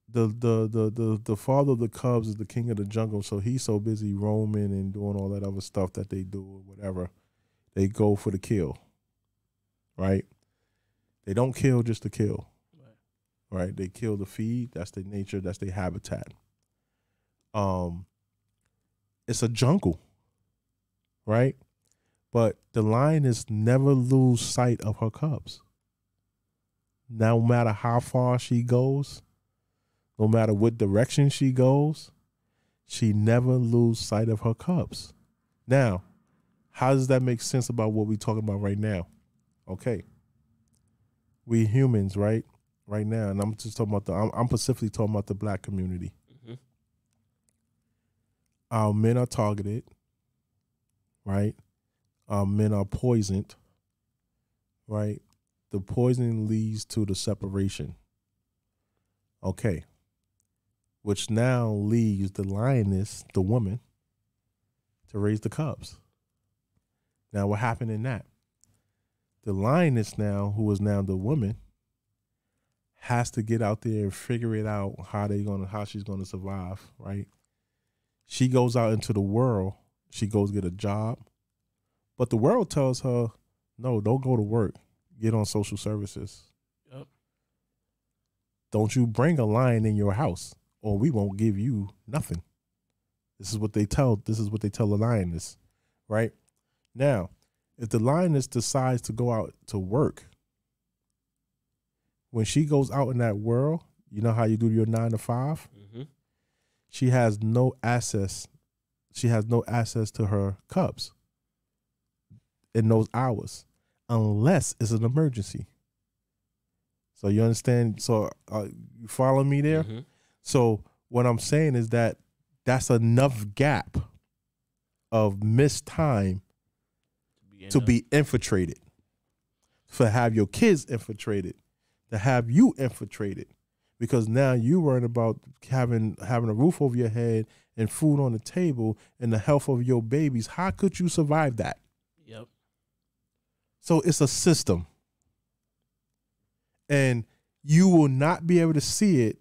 the father of the cubs is the king of the jungle, so he's so busy roaming and doing all that other stuff that they do or whatever. They go for the kill, right? They don't kill just to kill, right? They kill to feed. That's their nature. That's their habitat. It's a jungle, right? But the lioness never lose sight of her cubs. No matter how far she goes, no matter what direction she goes, she never lose sight of her cubs. Now, how does that make sense about what we're talking about right now? Okay. We humans, right? Right now, and I'm just talking about I'm specifically talking about the black community. Mm-hmm. Our men are targeted, right? Our men are poisoned, right? The poisoning leads to the separation. Okay. Which now leaves the lioness, the woman, to raise the cubs. Now, what happened in that? The lioness now, who is now the woman, has to get out there and figure it out how she's gonna survive, right? She goes out into the world. She goes get a job, but the world tells her, "No, don't go to work. Get on social services. Yep. Don't you bring a lion in your house, or we won't give you nothing." This is what they tell the lioness, right? Now, if the lioness decides to go out to work, when she goes out in that world, you know how you do your 9 to 5? Mm-hmm. She has no access. She has no access to her cubs in those hours, unless it's an emergency. So you understand? So you follow me there? Mm-hmm. So what I'm saying is that that's enough gap of missed time to be infiltrated, to have your kids infiltrated, to have you infiltrated, because now you're worried about having a roof over your head and food on the table and the health of your babies. How could you survive that? Yep. So it's a system, and you will not be able to see it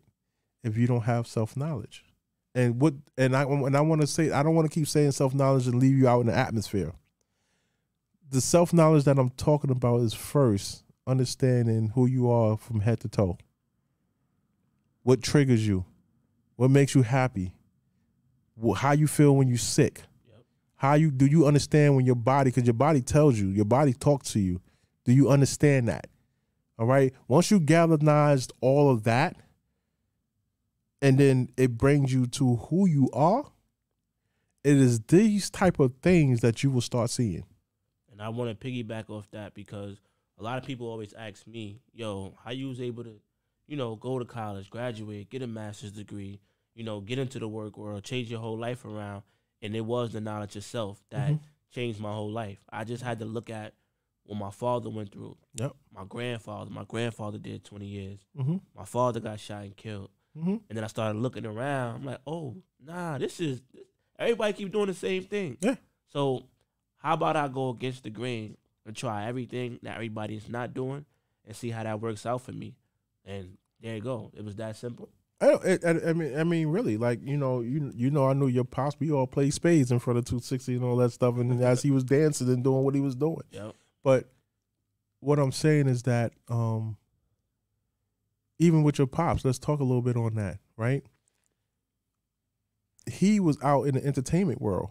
if you don't have self-knowledge. I want to say, I don't want to keep saying self-knowledge and leave you out in the atmosphere. The self-knowledge that I'm talking about is first understanding who you are from head to toe. What triggers you? What makes you happy? How you feel when you're sick? Yep. Do you understand when your body, because your body tells you, your body talks to you. Do you understand that? All right. Once you galvanized all of that, and then it brings you to who you are, it is these type of things that you will start seeing. And I want to piggyback off that because a lot of people always ask me, yo, how you was able to, go to college, graduate, get a master's degree, get into the work world, change your whole life around. And it was the knowledge itself that changed my whole life. I just had to look at what my father went through. Yep. My grandfather did 20 years. Mm-hmm. My father got shot and killed. Mm-hmm. And then I started looking around. I'm like, oh, nah, everybody keep doing the same thing. Yeah. So how about I go against the grain and try everything that everybody's not doing and see how that works out for me? And there you go. It was that simple. I mean, really, like, you know, I knew your pops. We all played spades in front of 260 and all that stuff, and as he was dancing and doing what he was doing. Yep. But what I'm saying is that even with your pops, let's talk a little bit on that, right? He was out in the entertainment world.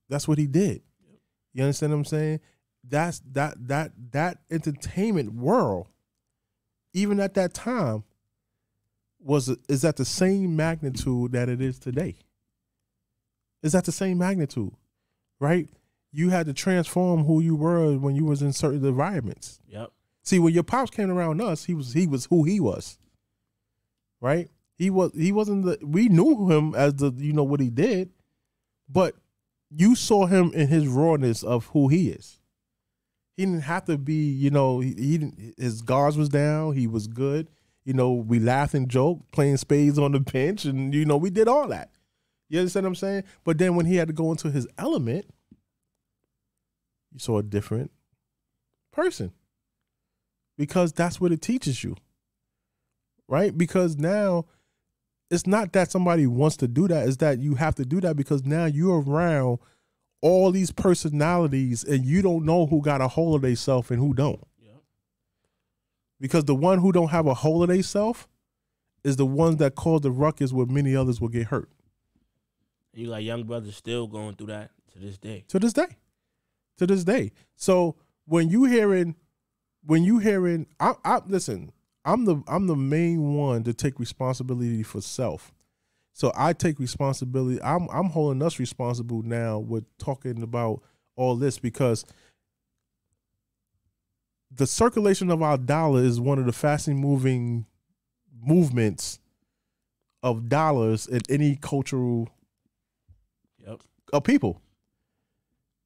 That's what he did. Yep. You understand what I'm saying? That's that entertainment world, even at that time, is at the same magnitude that it is today. It's at the same magnitude, right? You had to transform who you were when you was in certain environments. Yep. See, when your pops came around us, he was who he was, right? He wasn't we knew him as what he did, but you saw him in his rawness of who he is. He didn't have to be, he didn't, his guards was down, he was good. We laughed and joked, playing spades on the bench, and, we did all that. You understand what I'm saying? But then when he had to go into his element, you saw a different person. Because that's what it teaches you, right? Because now it's not that somebody wants to do that. It's that you have to do that because now you're around all these personalities and you don't know who got a hold of themselves and who don't. Because the one who don't have a hold of themselves is the ones that cause the ruckus where many others will get hurt. You got young brothers still going through that to this day. To this day. To this day. So when you hearing, listen, I'm the main one to take responsibility for self. So I take responsibility. I'm holding us responsible now with talking about all this because the circulation of our dollar is one of the fastest moving movements of dollars in any cultural of people.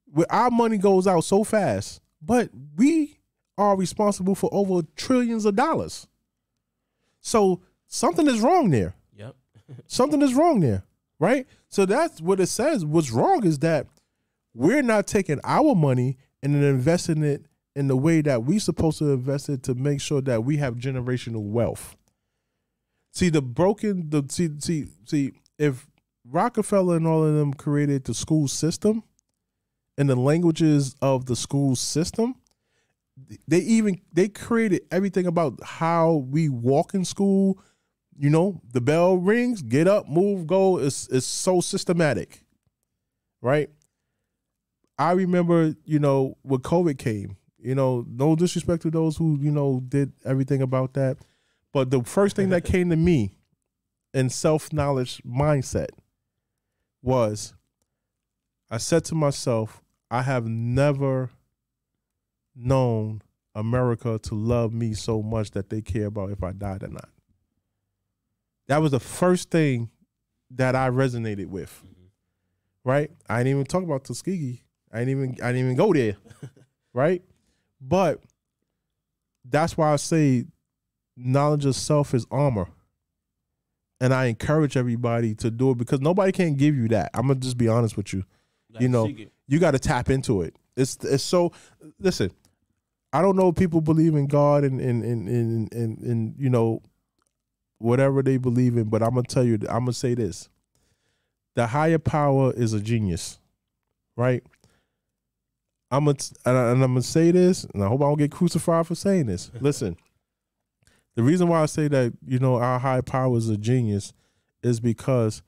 Where our money goes out so fast, but we are responsible for over trillions of dollars. So something is wrong there. Yep. Something is wrong there, right? So that's what it says. What's wrong is that we're not taking our money and then investing it in the way that we're supposed to invest it to make sure that we have generational wealth. See, if Rockefeller and all of them created the school system and the languages of the school system, they created everything about how we walk in school. The bell rings, get up, move, go. It's so systematic, right? I remember, when COVID came, no disrespect to those who, did everything about that. But the first thing that came to me in self-knowledge mindset was I said to myself, I have never known America to love me so much that they care about if I died or not. That was the first thing that I resonated with, right? I didn't even talk about Tuskegee. I didn't even go there, right? But that's why I say knowledge of self is armor. And I encourage everybody to do it because nobody can give you that. I'm going to just be honest with you. You got to tap into it. It's so, listen, I don't know if people believe in God and whatever they believe in, but I'm going to tell you, I'm going to say this. The higher power is a genius, right? I'm going to say this, and I hope I don't get crucified for saying this. Listen, the reason why I say that, our higher power is a genius is because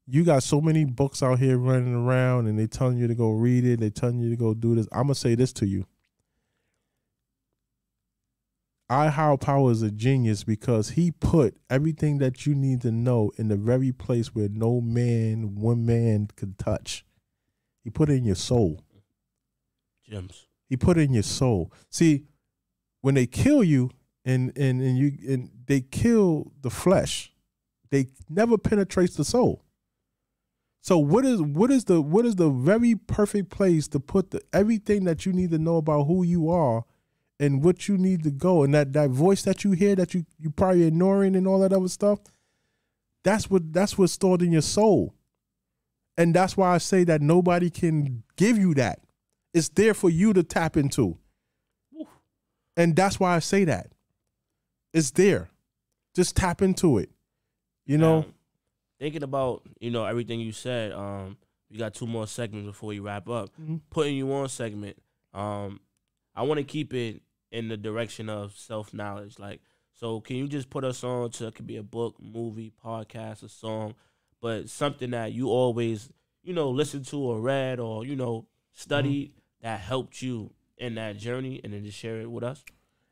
you got so many books out here running around and they telling you to go read it. They telling you to go do this. I'm going to say this to you. Our higher power is a genius because he put everything that you need to know in the very place where no man, one man could touch. He put it in your soul. Gems. He put it in your soul. See, when they kill you and they kill the flesh, they never penetrates the soul. So what is the very perfect place to put everything that you need to know about who you are and what you need to go, and that voice that you hear that you probably ignoring and all that other stuff, that's what's stored in your soul. And that's why I say that nobody can give you that. It's there for you to tap into. And that's why I say that. It's there. Just tap into it. You know, Now, thinking about, everything you said, we got 2 more segments before we wrap up. Putting you on segment, I want to keep it in the direction of self-knowledge. Like, so can you just put us on to, it could be a book, movie, podcast, a song, but something that you always, listened to or read or, studied that helped you in that journey, and then just share it with us?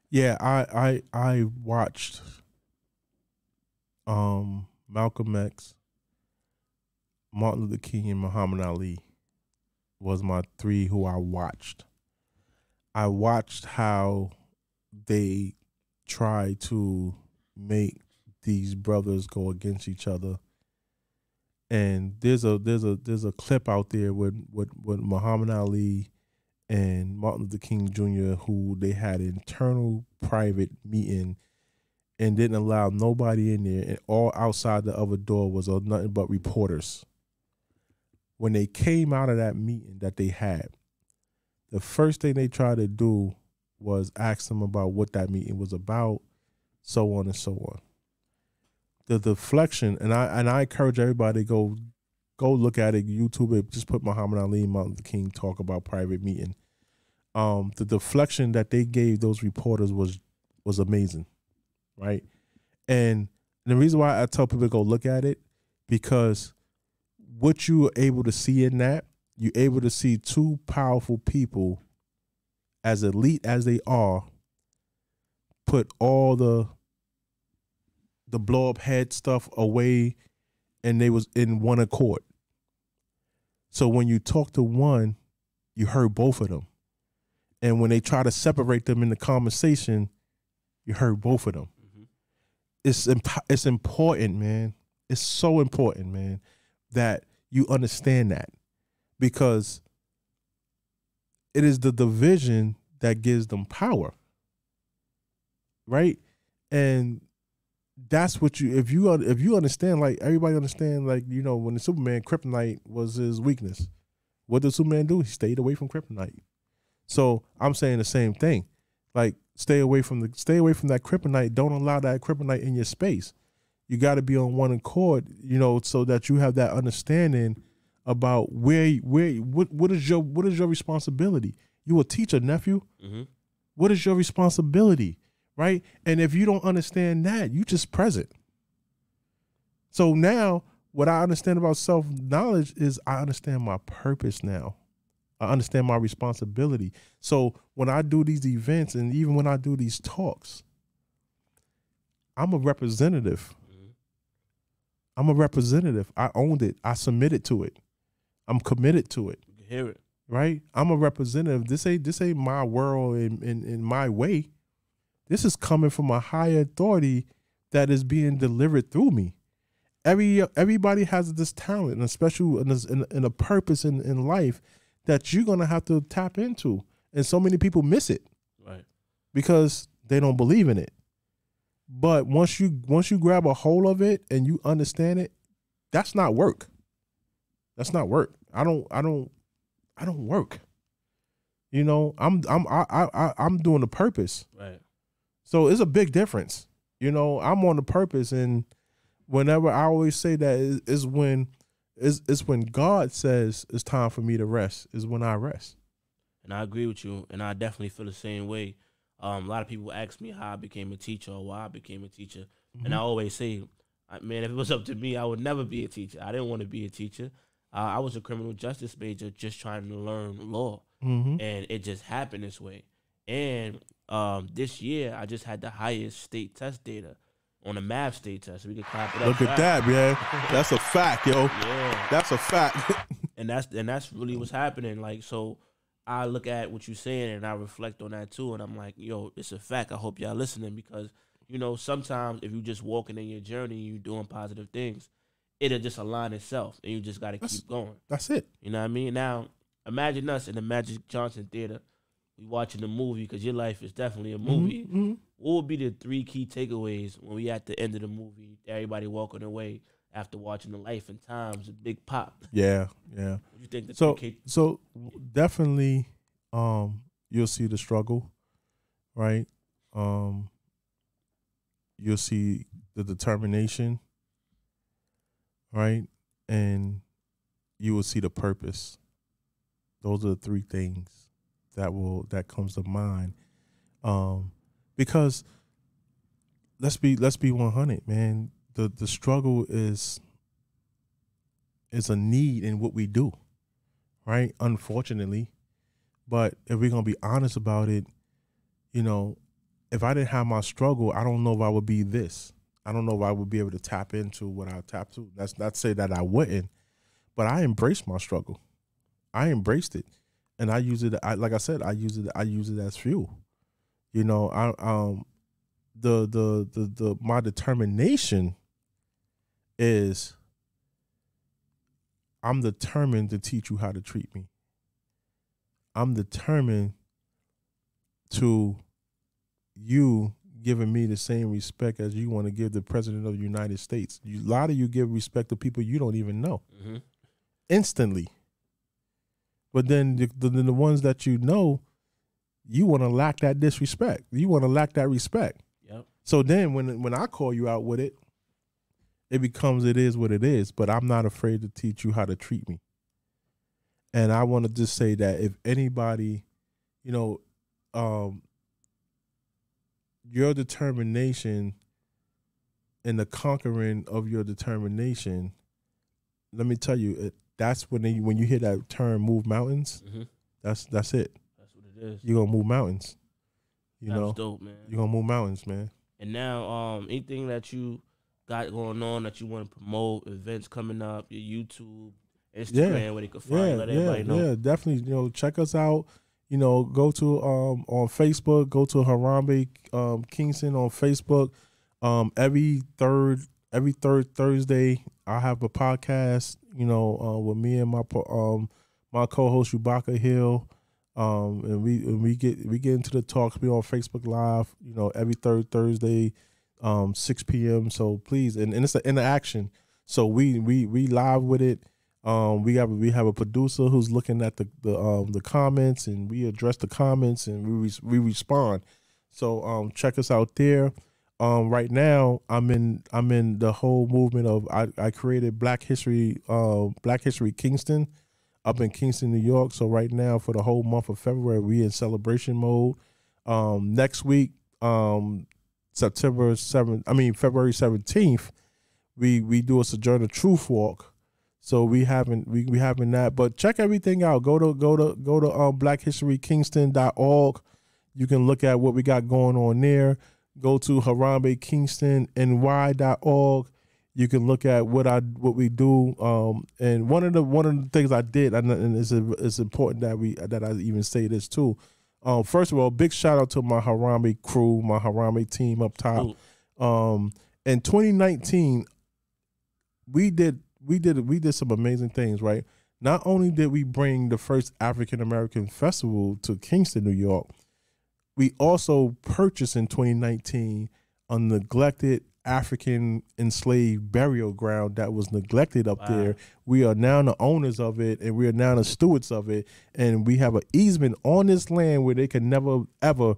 Yeah, I watched Malcolm X, Martin Luther King, and Muhammad Ali was my 3 who I watched. I watched how they tried to make these brothers go against each other. And there's a clip out there with Muhammad Ali and Martin Luther King Jr., who they had an internal private meeting and didn't allow nobody in there, and all outside the other door was nothing but reporters. When they came out of that meeting that they had, the first thing they tried to do was ask them about what that meeting was about, so on and so on. The deflection, and I encourage everybody to go look at it, YouTube it, just put Muhammad Ali and Martin Luther King talk about private meeting. The deflection that they gave those reporters was amazing, right? And the reason why I tell people to go look at it, because what you are able to see in that, you're able to see 2 powerful people, as elite as they are, put all the blow up head stuff away, and they was in one accord. So when you talk to one, you heard both of them. And when they try to separate them in the conversation, you heard both of them. It's important, man. It's so important, man, that you understand that, because it is the division that gives them power, right? And that's what if you understand, like everybody understand, like, when the Superman, kryptonite was his weakness. What did Superman do? He stayed away from kryptonite. So I'm saying the same thing. Like, stay away from that kryptonite. Don't allow that kryptonite in your space. You got to be on one accord, so that you have that understanding about what is your responsibility. You a teacher, nephew. What is your responsibility, right? And if you don't understand that, you just present. So now, what I understand about self-knowledge is I understand my purpose now. I understand my responsibility. So when I do these events, and even when I do these talks, I'm a representative. I'm a representative. I owned it. I submitted to it. I'm committed to it. You can hear it. Right? I'm a representative. This ain't my world in my way. This is coming from a higher authority that is being delivered through me. Everybody has this talent, and especially in a purpose in life that you're gonna have to tap into. And so many people miss it. Right. Because they don't believe in it. But once you grab a hold of it and you understand it, that's not work. That's not work. I don't work. I'm doing the purpose. Right. So it's a big difference. I'm on the purpose, and whenever I always say that is when God says it's time for me to rest, is when I rest. And I agree with you, and I definitely feel the same way. A lot of people ask me how I became a teacher or why I became a teacher. And I always say, man, if it was up to me, I would never be a teacher. I didn't want to be a teacher. I was a criminal justice major just trying to learn law. And it just happened this way. And this year, I just had the highest state test data on the math state test. So we can clap it up. Look at that, man. That's a fact, yo. Yeah. That's a fact. and that's really what's happening. Like, so I look at what you're saying and I reflect on that too. And I'm like, yo, it's a fact. I hope y'all listening, because, sometimes if you just walking in your journey, you doing positive things, it'll just align itself and you just got to keep going. That's it. You know what I mean? Now, imagine us in the Magic Johnson Theater. We watching the movie, because your life is definitely a movie. What would be the 3 key takeaways when we at the end of the movie, everybody walking away after watching the Life and Times, a big pop? Yeah. What do you think? So definitely, you'll see the struggle, right? You'll see the determination. right? And you will see the purpose. Those are the three things that comes to mind. Because let's be 100, man. The struggle is a need in what we do, right? Unfortunately. But if we're gonna be honest about it, if I didn't have my struggle, I don't know if I would be this. I don't know if I would be able to tap into what I tap to. That's not to say that I wouldn't, but I embraced my struggle. I embraced it, and I use it. Like I said, I use it as fuel. My determination is I'm determined to teach you how to treat me. I'm determined to you giving me the same respect as you want to give the President of the United States. A lot of you give respect to people you don't even know. Mm-hmm. Instantly. But then the ones that you know, you want to lack that disrespect. You want to lack that respect. Yep. So then when I call you out with it, it is what it is. But I'm not afraid to teach you how to treat me. And I want to just say that if anybody, your determination and the conquering of your determination, let me tell you, that's when you hear that term "move mountains." Mm-hmm. That's it. That's what it is. You're gonna move mountains. That's dope, man. You're gonna move mountains, man. And now, anything that you got going on that you want to promote, events coming up, your YouTube, Instagram, where they can find, let everybody know. Yeah, definitely. Check us out. Go to on Facebook. Go to Harambee Kingston on Facebook. Every third Thursday, I have a podcast. With me and my co-host Chewbacca Hill. And we get into the talks. We on Facebook Live. Every third Thursday, 6 p.m. So please, and it's an interaction. So we live with it. We have a producer who's looking at the comments, and we address the comments, and we respond. So check us out there. Right now I'm in the whole movement of I created Black History Kingston up in Kingston, New York. So right now for the whole month of February we in celebration mode. Next week, February 17th, we do a Sojourner Truth Walk. So we having that, but check everything out. Go to blackhistorykingston.org. You can look at what we got going on there. Go to harambeekingstonny.org. You can look at what we do. And one of the things I did, and it's important that I even say this too. First of all, big shout out to my Harambee crew, my Harambee team up top. In 2019, we did some amazing things, right? Not only did we bring the first African American festival to Kingston, New York, we also purchased in 2019 a neglected African enslaved burial ground that was neglected up there. We are now the owners of it, and we are now the stewards of it, and we have an easement on this land where they can never ever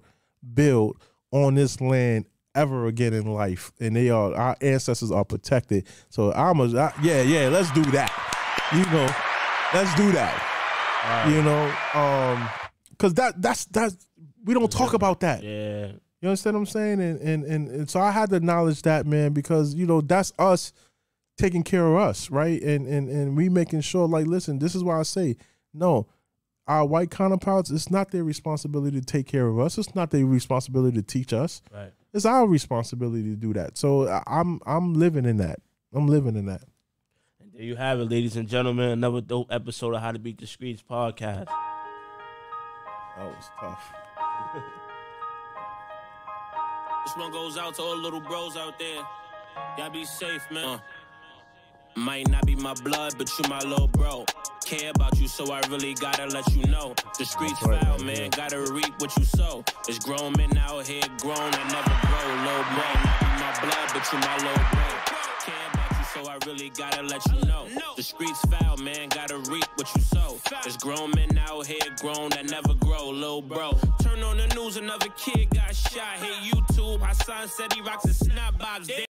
build on this land ever again in life, and our ancestors are protected. So let's do that. Let's do that. Because that's we don't talk about that. Yeah, you understand what I'm saying? And so I had to acknowledge that, man, because that's us taking care of us, right? And we making sure, like, listen, this is why I say no. Our white counterparts, it's not their responsibility to take care of us. It's not their responsibility to teach us. Right. It's our responsibility to do that. So I'm living in that. I'm living in that. And there you have it, ladies and gentlemen. Another dope episode of How to Beat the Streets podcast. That was tough. This one goes out to all little bros out there. Y'all be safe, man. Might not be my blood, but you my little bro. Care about you, so I really gotta let you know. The streets foul, man, gotta reap what you sow. There's grown men out here grown, I never grow. Little bro, not be my blood, but you my little bro. Care about you, so I really gotta let you know. The streets foul, man, gotta reap what you sow. There's grown men out here grown, that never grow. Little bro, turn on the news, another kid got shot. Hit YouTube, Hassan said he rocks a snap box.